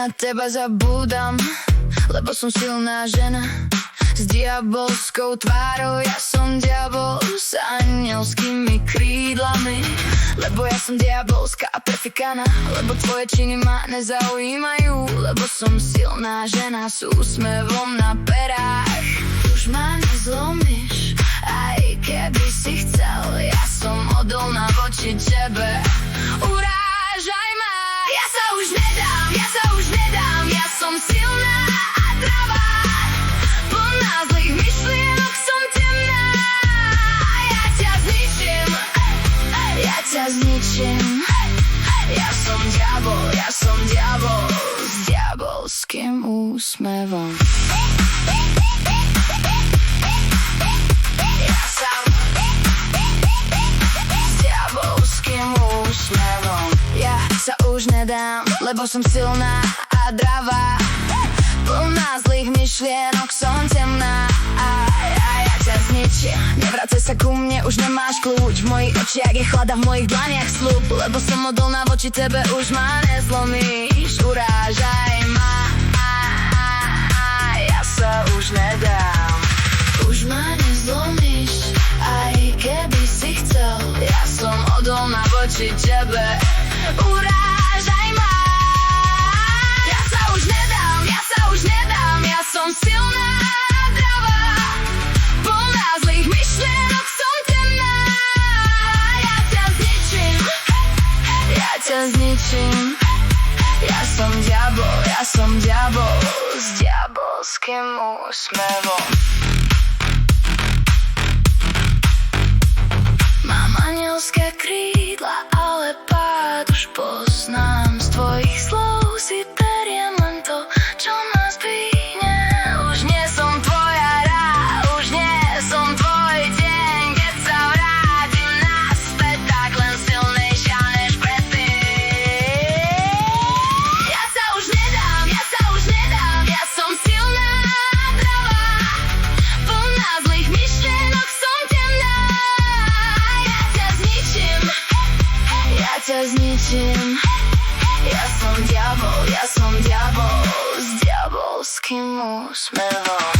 na teba zabúdam, lebo som silná žena s diabolskou tvárou. Ja som diabol s anielskými krídlami, lebo ja som diabolská prefikana, lebo tvoje činy ma nezaujímajú, lebo som silná žena s úsmevom na perách. Už ma nezlomíš, aj keby si chcel, ja som odolná voči tebe. Urážaj ma, ja sa už nedám, ja som silná a dravá, plná zlých myšlienok, som temná. Ja ťa zničím, ja som diabol s diabolským úsmevom. Ja sa už nedám, lebo som silná a dravá, plná zlých myšlienok, som temná. Ja ťa zničím, nevracaj sa ku mne, už nemáš kľúč. V mojich očiach je chlada, v mojich dlaniach sľub, lebo som odolná voči tebe, už ma nezlomíš. Urážaj ma, ja sa už nedám. Už ma nezlomíš, aj keby si chcel, ja som odolná voči tebe. Urážaj ma, ja sa už nedám, ja som silná a dravá, plná zlých myšlienok, som temná. Ja ťa zničím, ja som diabol s diabolským úsmevom. Mám anielské krídla, ale pád už poznám. Z tvojich slov si beriem len to, čo ma zdvihne. Už nie som tvoja hra, už nie som tvoj deň. Keď sa vrátim naspäť, tak len silnejšia než predtým. Ja sa už nedám, ja som silná a dravá, plná zlých myšlienok, som temná. Ja ťa zničím, ja som diabol s diabolským úsmevom.